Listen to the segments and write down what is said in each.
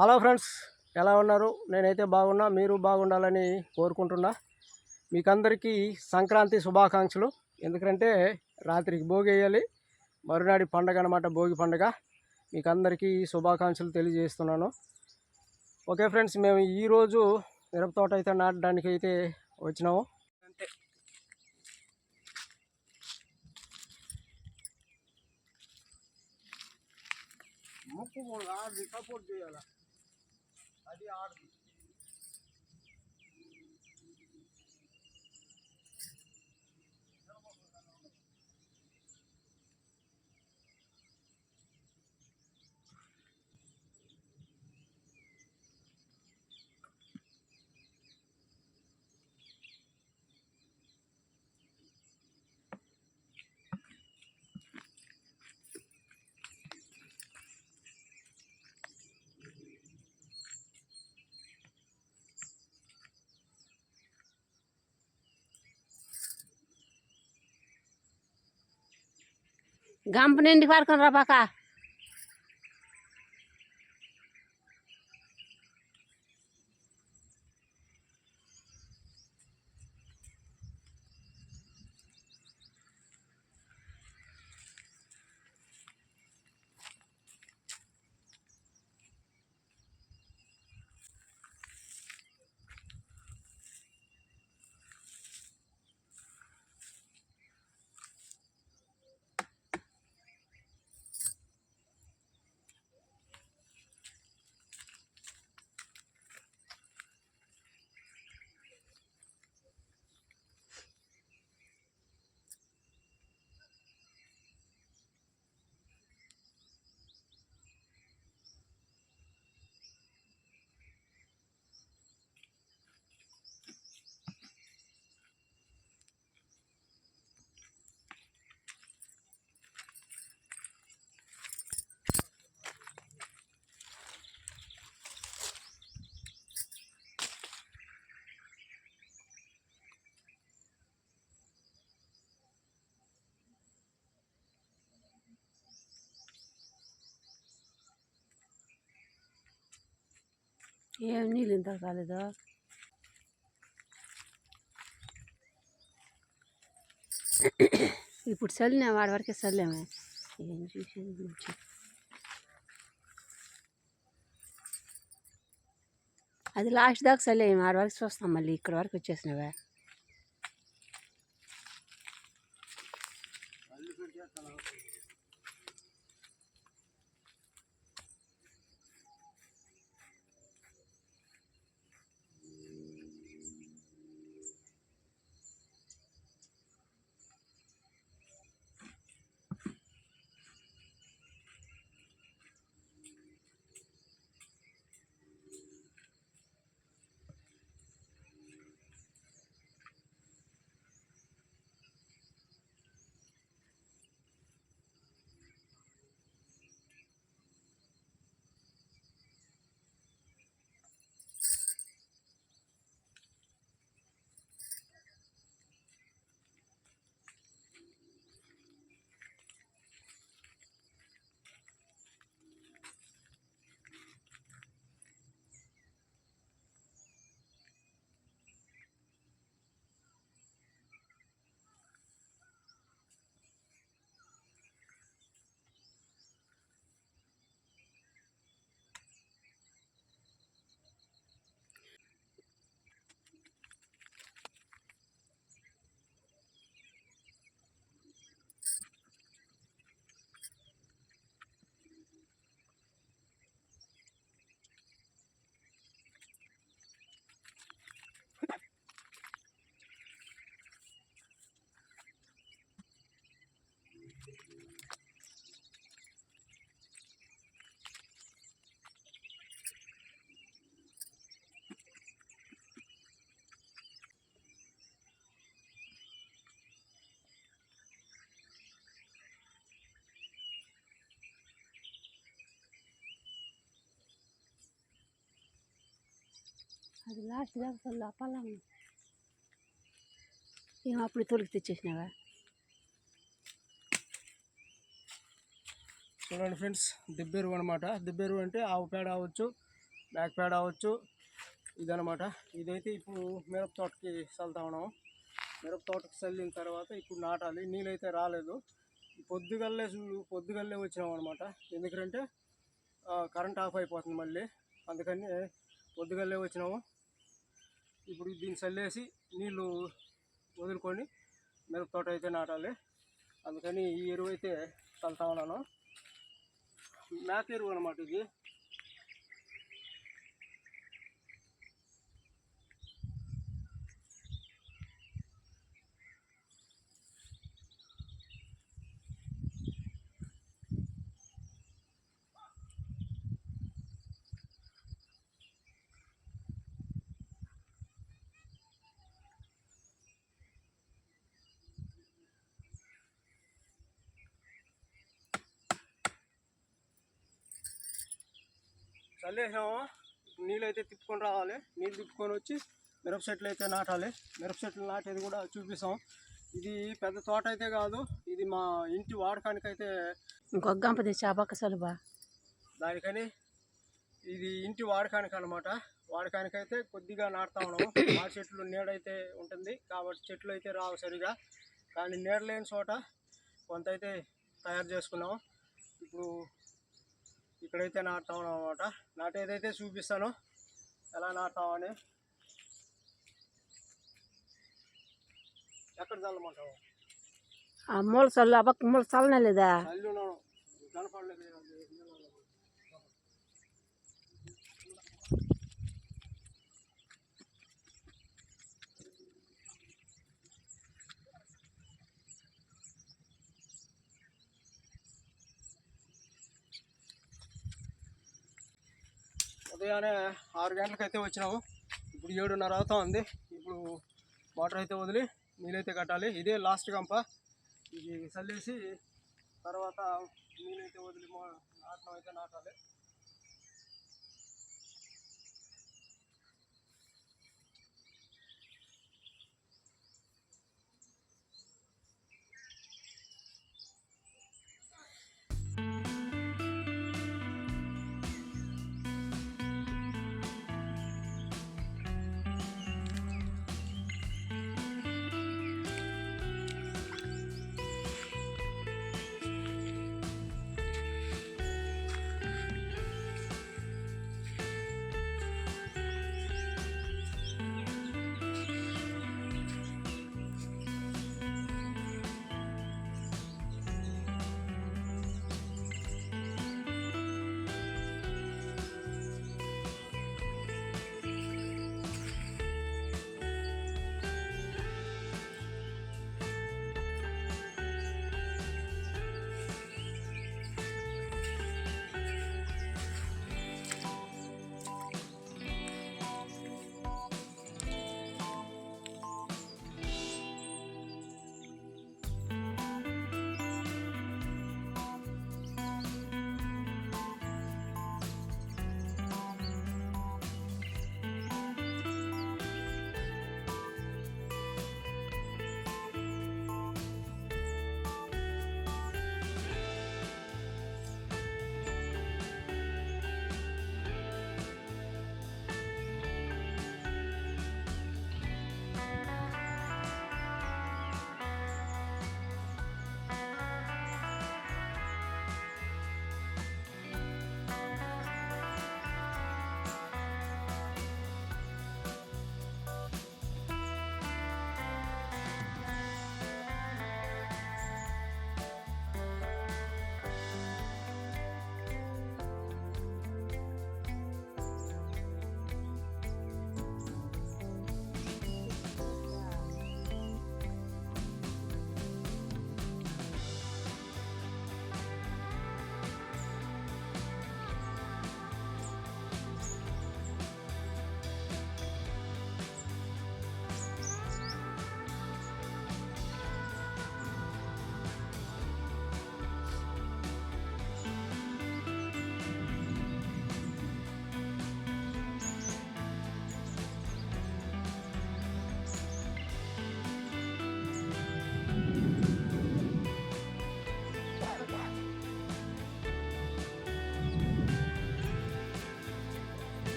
Hello friends, ఎలా ఉన్నారు? నేనైతే బాగున్నా, మీరు బాగుండాలని కోరుకుంటున్నా. మీకందరికీ సంక్రాంతి శుభాకాంక్షలు. ఎందుకంటే రాత్రికి భోగి వేయాలి, మరునాడి పండగ అనమాట, భోగి పండగ. మీకందరికీ శుభాకాంక్షలు తెలియజేస్తున్నాను. ఓకే ఫ్రెండ్స్, మేము ఈరోజు మిరప తోట అయితే నాటడానికి అయితే వచ్చినాము. అంతే, ముక్కు ఆడది సపోర్ట్ చేయాలి, అది ఆడది. గంప నిండి పడుకొని రా పక్క. ఏం నీళ్ళు ఇంత కాలేదు. ఇప్పుడు చల్లినా వాడి వరకే చల్లామే. ఏం చూసేది అది లాస్ట్ దాకా చల్లేము, ఆడి వరకు చూస్తాం. మళ్ళీ ఇక్కడ వరకు వచ్చేసినవే. అది లాస్ట్ దాకా చల్లు అప్పలం. ఏం అప్పుడు తొలికి తెచ్చేసినావా? చూడండి ఫ్రెండ్స్, దిబ్బెరువు అనమాట. దిబ్బెరువు అంటే ఆవు పేడ అవ్వచ్చు, బ్యాక్ ప్యాడ్ అవ్వచ్చు. ఇదనమాట. ఇదైతే ఇప్పుడు మిరప తోటకి చల్లుతా ఉన్నాము. మిరప తోటకి చల్లిన తర్వాత ఇప్పుడు నాటాలి. నీళ్ళైతే రాలేదు. పొద్దుగల్లే వచ్చినాం అనమాట. ఎందుకంటే కరెంట్ ఆఫ్ అయిపోతుంది మళ్ళీ, అందుకని పొద్దుగల్లే వచ్చినాము. ఇప్పుడు దీన్ని చల్లేసి నీళ్ళు వదులుకొని మిరప తోట అయితే నాటాలి. అందుకని ఈ ఎరువు అయితే చల్లుతా ఉన్నాను. మేక ఎరువు అనమాట ఇది. చల్లేసాము. నీళ్ళు అయితే తిప్పుకొని రావాలి. నీళ్ళు తిప్పుకొని వచ్చి మిరప చెట్లు అయితే నాటాలి. మిరప చెట్లు నాటేది కూడా చూపిస్తాం. ఇది పెద్ద తోట అయితే కాదు, ఇది మా ఇంటి వాడకానికైతే. ఇంకొక గంప తెచ్చి ఆ పక్క సలుబా దానికని ఇది ఇంటి వాడకానికి అనమాట. వాడకానికైతే కొద్దిగా నాటుతా ఉన్నాము. మా చెట్లు నీడైతే ఉంటుంది కాబట్టి చెట్లు అయితే రావు సరిగా, కానీ నీడ లేని చోట కొంత అయితే తయారు చేసుకున్నాము. ఇప్పుడు ఇక్కడైతే నాటుతా ఉన్నాం అనమాట. నాటేదైతే చూపిస్తాను ఎలా నాటుతామని. ఎక్కడ చల్లమంటావు? ఆ మూల చల్లు, ఆ పక్క మూల చల్లనే లేదా? చల్లి ఉన్నాను, కనపడలేదు. ఉదయాన్నే 6 గంటలకైతే వచ్చినాము. ఇప్పుడు 7:30 అవుతా ఉంది. ఇప్పుడు వాటర్ అయితే వదిలి నీళ్ళైతే కట్టాలి. ఇదే లాస్ట్ గంప. ఇది చల్లేసి తర్వాత నీళ్ళైతే వదిలి నాటడం అయితే నాటాలి.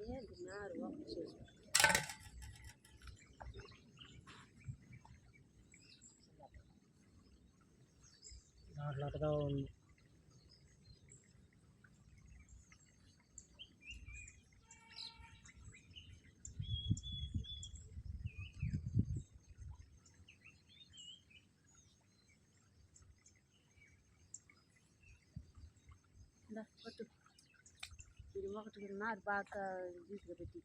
ఏంటి నారు ఒకటి చేసి అట్లా ఉంది. కొట్టు ఇది ఒకటి నారు బాగా తీసుకు పెట్టి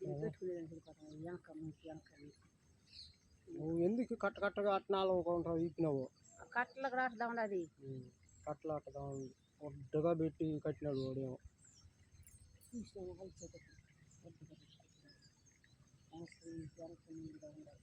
ఇది పెట్టుకునేది వెనక ముందు వెనక నువ్వు ఎందుకు కట్టగా అట్నాలు కొంటావు ఇప్పినావు కట్టలకు రాట్లా ఉండదు కట్టలు అట్టగా ఉంది ఒడ్డుగా పెట్టి కట్టినాడు వాడేమో చూసాను కలిసేటప్పుడు వెనక ముందుగా ఉండదు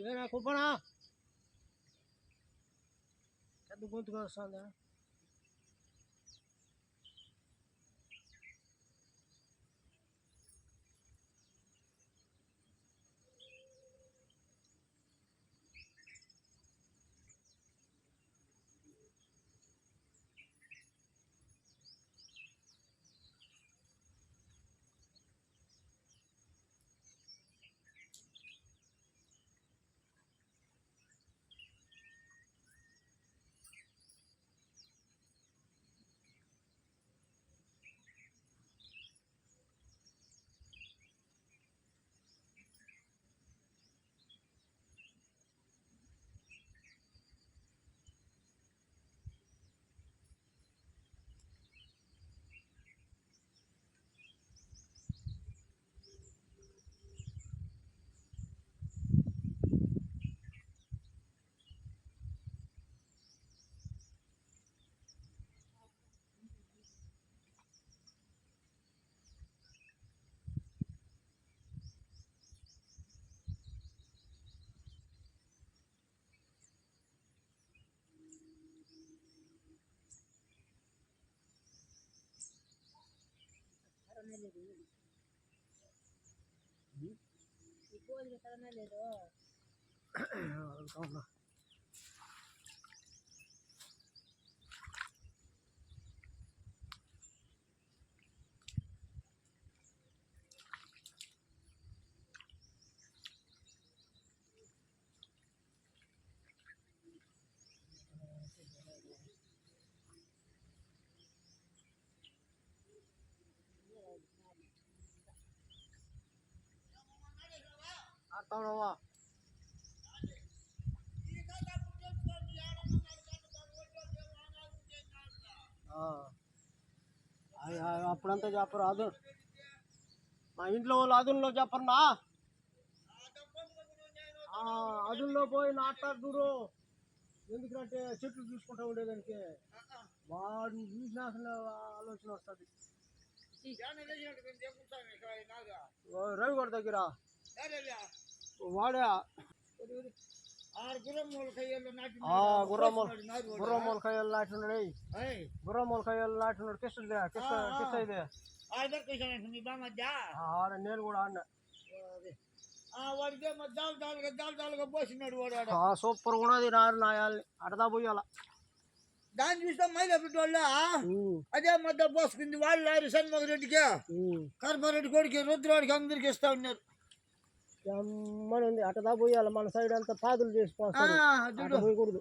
ఏనా కుప్పనా పెద్ద గొంతుగా వస్తుందా లేదు ఈ కోడికి తగనే లేదు ఆడతావా అప్పుడంతా చెప్పరు అదు మా ఇంట్లో వాళ్ళు అదుల్లో చెప్పరునా అదుల్లో పోయి నాటాడు ఎందుకంటే చెట్లు చూసుకుంటా ఉండేదానికి వాడిని చూసినాక ఆలోచన వస్తుంది రవిగడ దగ్గర వాడా గుర్రమూల కయ్యలు నాటినాడు గుర్రమూల కయ్యలు నాటినాడు కిష్ట ఇది ఆడ నేను కూడా ఆడినా వాడికి జాలుగా పోసినాడు వాడు ఆడ. సూపర్ ఉన్నది నారు నాయాలి అడదా పోయాల దాన్ని చూస్తే మైదా పెట్టుకోవాలా అదే మధ్య పోసుకుంది వాళ్ళు లారీ సన్మోహ రెడ్డికి కర్మారెడ్డి కొడుకు రుద్రవాడికి అందరికి ఇస్తా ఉన్నారు. ఉంది అటదా పోయాలి మన సైడ్ అంతా పాదులు చేసి పోయకూడదు.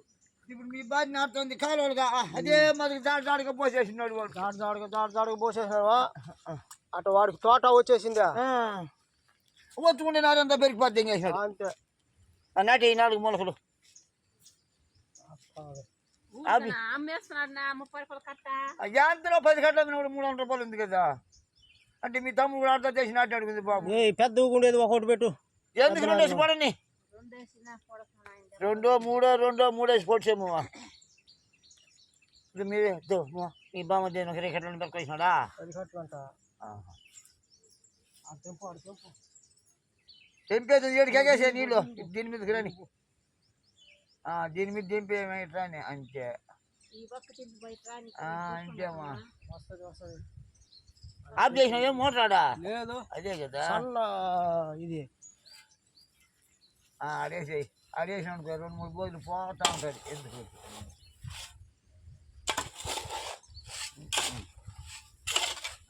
ఇప్పుడు మీ బాధ నాటుతుంది కాలువలుగా అదే మరి దాడిగా పోసేసినాడు వాడు. దాడిగా పోసేసినాడు. అటు వాడికి తోట వచ్చేసిందా వచ్చుకుంటే నారంతా పెరిగిపోద్ది వేసినాడు అంతే. నాటి ఈ 4 మొలకలు యాంతలో 10 కట్టలు 300 రూపాయలు ఉంది కదా. అంటే మీ తమ్ముడు కూడా అర్థం చేసి నాటి అడుగుంది బాబు. పెద్ద ఉండేది ఒకటి పెట్టు. ఎందుకు 2 వేసి పడండి 2 వేసి పొడిచేమో. ఇప్పుడు మీరే మీ బామ్మ దేని 2 కట్టలు పెట్టుకొచ్చినాడా? 10 కట్టలు అంట తెంపేది 7 కేకేసే నీళ్ళు దీని మీదకి రాని. దీని మీద దింపే రాని అంతే అంతేమా. ఆఫ్ చేసిన ఏం మోటాడా? లేదు అదే కదా ఇది ఆడేసిన 2-3 రోజులు పోతా ఉంటుంది. ఎందుకు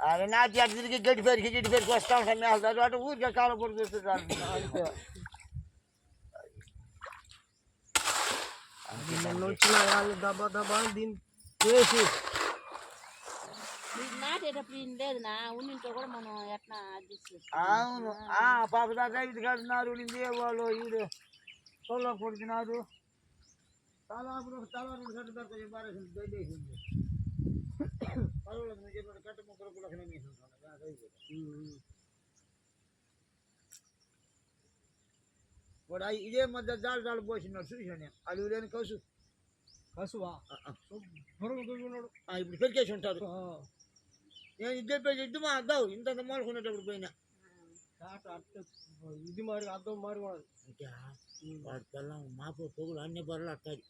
అదే నాటి అటు తిరిగి గడ్డి పేరుకి వస్తూ ఉంటాను మేస్తారు అటు ఊరికే కాలం పొడి చూస్తుంటారు. వచ్చిన వాళ్ళు దబ్బా దీన్ని చేసి అవును పాప దాకా ఇది కడుతున్నారు వాళ్ళు వీడు తొల్లో కొడుతున్నారు. తల 2 గంటలు దొరకదు బారేసింది బయటేసింది కట్ట ముక్కలు కూడా వాడు ఇదే మధ్య జాలు పోసినాడు చూసాను నేను. అది లేని కసువా ఇప్పుడు పెరికేసి ఉంటాడు. నేను ఇది ఇద్దుమా అద్దావు ఇంత మాడుకునేటప్పుడు పోయినా ఇది మరి అర్థం మరి వాడి పిల్లం మాపు పొగులు అన్ని బర్రెలు అట్టాయి.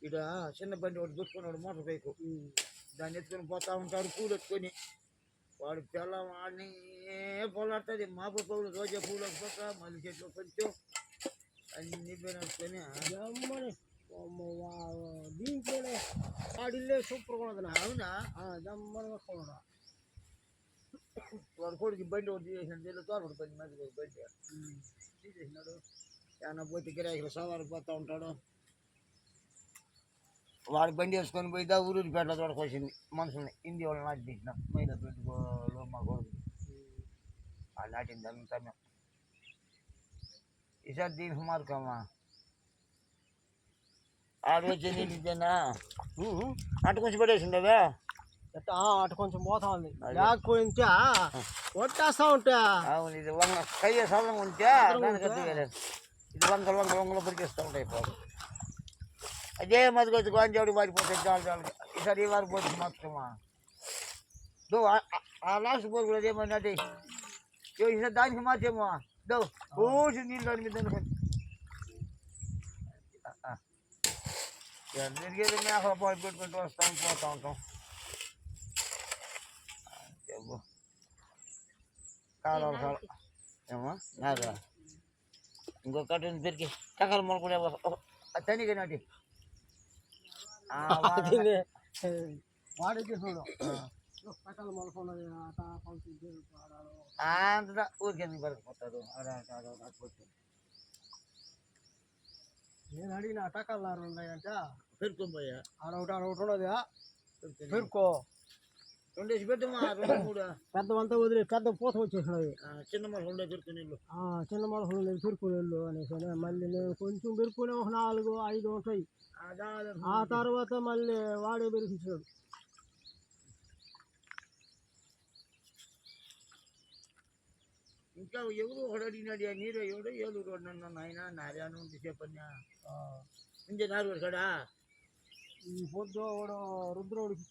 ఇక్కడ చిన్న బండి వాడు పెట్టుకున్నాడు మోటార్ బైకు. దాన్ని ఎత్తుకొని పోతా ఉంటాడు పూలు ఎత్తుకొని. వాడు పిల్లం వాడిని పొలాడుతుంది. మాపు పొగులు రోజా పూలు పక్క మళ్ళీ చెట్లు కొంచెం అన్ని పెట్టుకొని దీంట్లోనే ఆడిల్లే సూపర్ ఉన్నది. అవునా జమ్మగా కొనడా వాడు కొడుకు బండి ఒకటి తీసేసినాడు. తోడు 10 మంది బండి తీసేసినాడు. ఏమన్నా పోతే గిరాకీలు సవారు పోతూ ఉంటాడు. వాడి బండి వేసుకొని పోయిదా ఊరూరిపేటలో తోడుకొచ్చింది మనుషుల్ని హిందీ వాళ్ళు నాటి తీసిన మైదా పెట్టుకోలో మా కొడుకు వాళ్ళు నాటింది అంతా మేము. ఈసారి దీనికి మార్కమ్మా ఆడు వచ్చి నీటిదేనా అటు కొంచెం పెట్టేసిండవే అటు కొంచెం పోతా ఉంది లేకపోతే కొట్టేస్తా ఉంటా. అవును ఇది కయ్య సల్లం ఉంటే ఇది వంగలు పరికిస్తూ ఉంటాయి పాడు. అదే మధ్య వచ్చి గంజాడు వారిపోతాయి జాలు. ఈసారి ఈ వారి పోతుంది మొత్తమా లాస్ట్ పోరు కూడా అదేమన్నా ఈసారి దానికి మార్చేమో ఊసి నీళ్ళు దాని మీద తిరిగేది మేకల పాలు పెట్టుకుంటూ పోతూ ఉంటాం. కాలం ఏమో నాగా ఇంకొకటి పెరిగి చక్కలు మొలకునే తనిగా నాటి వాడికి చూడు అంత ఊరికెందుకు పరకపోతాడు. నేను అడిగిన టకాలు ఉన్నాయంట పెరుకొని పోయా ఆడొకటి ఉన్నది పెరుకో 2 వేసి పెట్టమా 2-3 పెద్దవంతా వదిలే పెద్ద పూత వచ్చేసినది. చిన్న మొలక 2 పెరుకుని వెళ్ళు. చిన్న మొలకలు నేను పెరుకుని వెళ్ళు అనేసి మళ్ళీ నేను కొంచెం పెరుకునే ఒక 4-5 ఉంటాయి. ఆ తర్వాత మళ్ళీ వాడే పెరిగించాడు. ఇంకా ఎవరు ఒకడు అడిగినాడు నీరు ఎవడో ఏలూరు నన్ను ఆయన నారాయణ ఉంటే చెప్పన్నా ఇంకే నారు కాడా ఈ పొద్దు రుద్రోడికి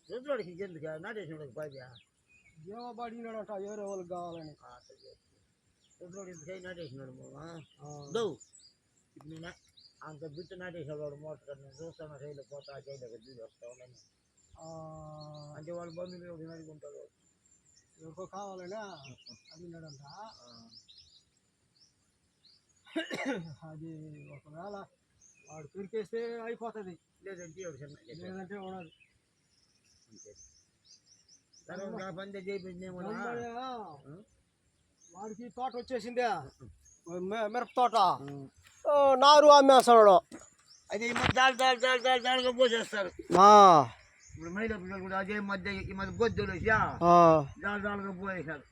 రుద్రోడికి ఎందుకు నాటేసినోడికి బాధ్యా ఏమో అడిగినాడంట వేరే వాళ్ళకి కావాలని. రుద్రోడు ఎందుకై నాటేసినాడు దౌ ఇప్పుడు అంత బిట్టు నాటేసేవాడు మోటార్ నేను చూస్తాను రైలు పోతా చేయలేక దిగి వస్తా ఉన్నాను. అంటే వాళ్ళ బంధువులు ఒకటి అడుగుంటాడు ఎవరికో కావాలనా అడిగినాడంట. అది ఒకవేళ వాడు పెరికేస్తే అయిపోతుంది, లేదంటే ఎవరు చిన్న లేదంటే ఉండదు. తర్వాత పందే చేయించేమో వాడికి తోట వచ్చేసిందే, మిరప తోట, నారు అమ్మేస్తున్నాడు. అది దాడుగా పోసేస్తారు. ఇప్పుడు మహిళా పిల్లలు కూడా అదే మధ్య ఈ మధ్య గొద్దులు దాడుగా పోసేసారు.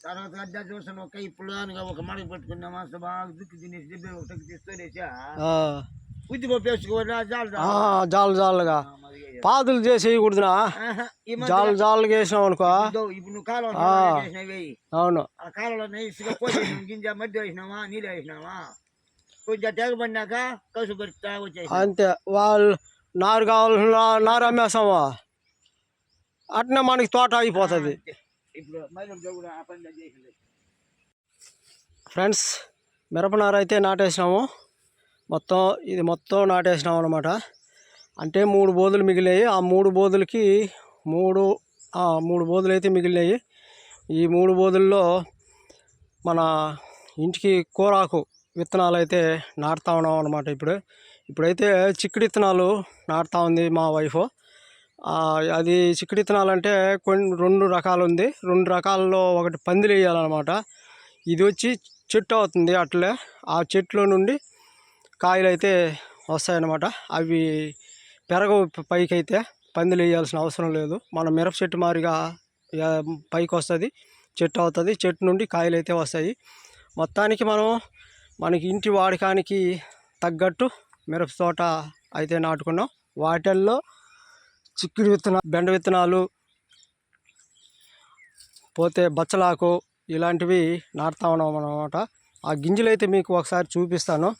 తర్వాత గడ్డ చూసాను ఒక ఇప్పుడు ఒక మడక పెట్టుకున్నా మాస్టర్ బాగా దుక్కి తినేసి దెబ్బ ఒకటి తీసుకొనేసా ఉద్ది పప్పు వేసుకోవాలి జాలు జాలుగా పాదులు చేసి వేయకూడదునా, జాలు జాలుగా వేసినావు అనుకో. ఇప్పుడు నువ్వు కాలువ వేసినవి, అవును, ఆ కాలంలో నైస్గా పోసేసినాం, గింజ మధ్య వేసినావా నీళ్ళు వేసినావా, కొంచెం తెగబడినాక కసు పెడతా వచ్చేసి అంతే. వాళ్ళు నారు కావాల్సిన నారు అమ్మేస్తాము, అట్నే మనకి తోట అయిపోతుంది. ఇప్పుడు మహిళలు కూడా ఆ పని చేసింది. ఫ్రెండ్స్, మిరపనారు అయితే నాటేసినాము, ఇది మొత్తం నాటేసినాము అనమాట. అంటే 3 బోధులు మిగిలాయి. ఆ 3 బోధులకి 3 బోధులు అయితే మిగిలినాయి. ఈ 3 బోధుల్లో మన ఇంటికి కూరాకు విత్తనాలు అయితే నాటుతా ఉన్నాం అనమాట. ఇప్పుడైతే చిక్కుడు విత్తనాలు నాటుతా ఉంది మా వైఫ్. అది చిక్కుడు విత్తనాలు అంటే 2 రకాలు ఉంది. 2 రకాలలో ఒకటి పందిలు వేయాలన్నమాట. ఇది వచ్చి చెట్టు అవుతుంది, అట్లే ఆ చెట్లో నుండి కాయలు అయితే వస్తాయన్నమాట. అవి పెరగవు పైకి, అయితే పందిలు వేయాల్సిన అవసరం లేదు. మన మిరప చెట్టు మారిగా పైకి వస్తుంది, చెట్టు అవుతుంది, చెట్టు నుండి కాయలు అయితే వస్తాయి. మొత్తానికి మనకి ఇంటి వాడకానికి తగ్గట్టు మిరప తోట అయితే నాటుకున్నాం. వాటిల్లో చిక్కుడు విత్తనాలు, బెండ విత్తనాలు, పోతే బచ్చలాకు ఇలాంటివి నాటుతా ఉన్నాం అన్నమాట. ఆ గింజలు అయితే మీకు ఒకసారి చూపిస్తాను.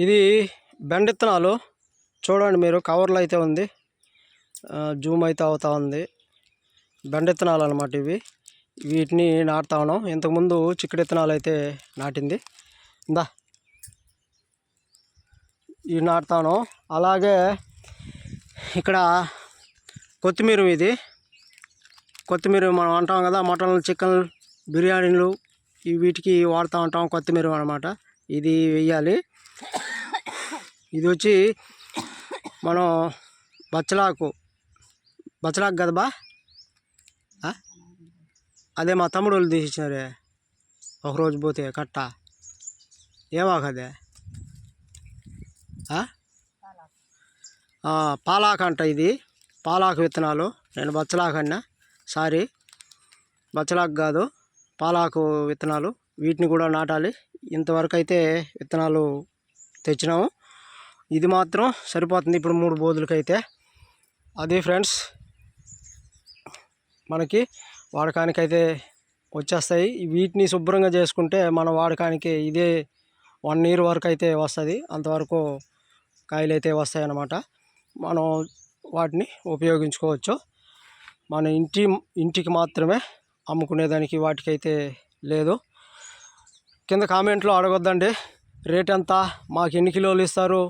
ఇది బెండ విత్తనాలు చూడండి మీరు, కవర్లో అయితే ఉంది, జూమ్ అయితే అవుతా ఉంది. బెండ విత్తనాలు అనమాట ఇవి. వీటిని నాటుతా ఉన్నాం. ఇంతకుముందు చిక్కుడు విత్తనాలు అయితే నాటింది, ఇవి నాటుతాను. అలాగే ఇక్కడ కొత్తిమీర, ఇది కొత్తిమీర మనం అంటాం కదా, మటన్, చికెన్, బిర్యానీలు వీటికి వాడుతూ ఉంటాం కొత్తిమీర అనమాట. ఇది వెయ్యాలి. ఇది వచ్చి మనం బచ్చలాకు కదా బా, అదే మా తమ్ముడు వాళ్ళు తీసిచ్చినారే ఒకరోజు పోతే కట్ట, ఏమాకదే పాలాకు అంట. ఇది పాలాకు విత్తనాలు. నేను బచ్చలాకు అన్నా, సారీ, బచ్చలాకు కాదు, పాలాకు విత్తనాలు. వీటిని కూడా నాటాలి. ఇంతవరకు అయితే విత్తనాలు తెచ్చినాము. ఇది మాత్రం సరిపోతుంది ఇప్పుడు 3 బోధులకైతే. అది ఫ్రెండ్స్, మనకి వాడకానికైతే వచ్చేస్తాయి. వీటిని శుభ్రంగా చేసుకుంటే మన వాడకానికి ఇదే 1 year వరకు అయితే వస్తుంది. అంతవరకు కాయలు అయితే వస్తాయి అన్నమాట. మనం వాటిని ఉపయోగించుకోవచ్చు. మన ఇంటికి మాత్రమే అమ్ముకునేదానికి వాటికైతే లేదు. కింద కామెంట్లో అడగొద్దండి, రేట్ ఎంత, మాకు ఎన్ని కిలోలు ఇస్తారు,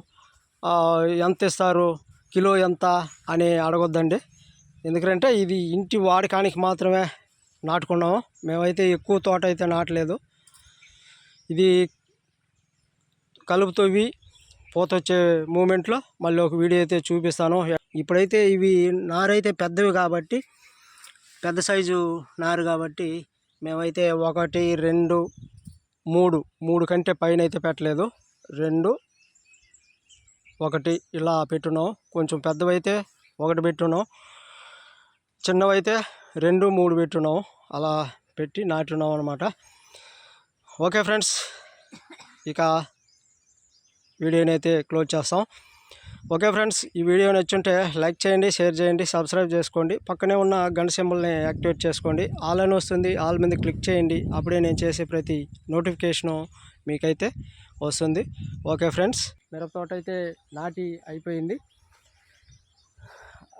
ఎంత ఇస్తారు, కిలో ఎంత అని అడగొద్దండి. ఎందుకంటే ఇది ఇంటి వాడకానికి మాత్రమే నాటుకున్నాము. మేమైతే ఎక్కువ తోట అయితే నాటలేదు. ఇది కలుపుతోవి పోతొచ్చే మూమెంట్లో మళ్ళీ ఒక వీడియో అయితే చూపిస్తాను. ఇప్పుడైతే ఇవి నారైతే పెద్దవి కాబట్టి, పెద్ద సైజు నారు కాబట్టి మేమైతే 1, 2, 3 కంటే పైన అయితే పెట్టలేదు. 2, 1 ఇలా పెట్టున్నాం. కొంచెం పెద్దవైతే 1 పెట్టున్నాం, చిన్నవైతే 2, 3 పెట్టున్నాం. అలా పెట్టి నాటున్నాం అనమాట. ఓకే ఫ్రెండ్స్, ఇక వీడియోని అయితే క్లోజ్ చేస్తాం. ఓకే ఫ్రెండ్స్, ఈ వీడియో నచ్చుంటే లైక్ చేయండి, షేర్ చేయండి, సబ్స్క్రైబ్ చేసుకోండి. పక్కనే ఉన్న గంట సింబల్ని యాక్టివేట్ చేసుకోండి. ఆల్ అని వస్తుంది, ఆల్ మీద క్లిక్ చేయండి. అప్పుడే నేను చేసే ప్రతి నోటిఫికేషను మీకైతే వస్తుంది. ఓకే ఫ్రెండ్స్, మిరప తోట అయితే నాటి అయిపోయింది.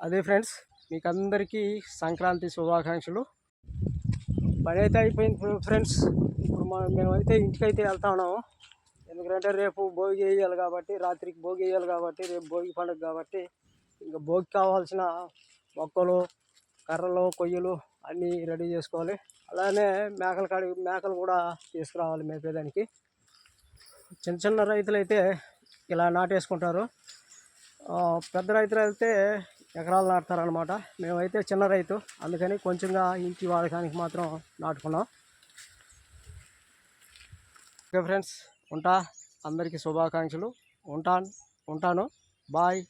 అదే ఫ్రెండ్స్, మీకు అందరికీ సంక్రాంతి శుభాకాంక్షలు. పని అయితే అయిపోయింది ఫ్రెండ్స్. ఇప్పుడు మేమైతే ఇంటికైతే వెళ్తా ఉన్నాము. ఎందుకంటే రేపు భోగి వేయాలి కాబట్టి, రాత్రికి భోగి వేయాలి కాబట్టి, రేపు భోగి పండుగ కాబట్టి ఇంకా భోగి కావాల్సిన మొక్కలు, కర్రలు, కొయ్యలు అన్నీ రెడీ చేసుకోవాలి. అలానే మేకలు కూడా తీసుకురావాలి మేపేదానికి. చిన్న చిన్న రైతులు అయితే ఇలా నాటేసుకుంటారు. పెద్ద రైతులు అయితే ఎకరాలు నాటుతారనమాట. మేమైతే చిన్న రైతు, అందుకని కొంచెంగా ఇంటి వాడకానికి మాత్రం నాటుకున్నాం. ఓకే ఫ్రెండ్స్, అందరికీ శుభాకాంక్షలు. ఉంటాను. బాయ్.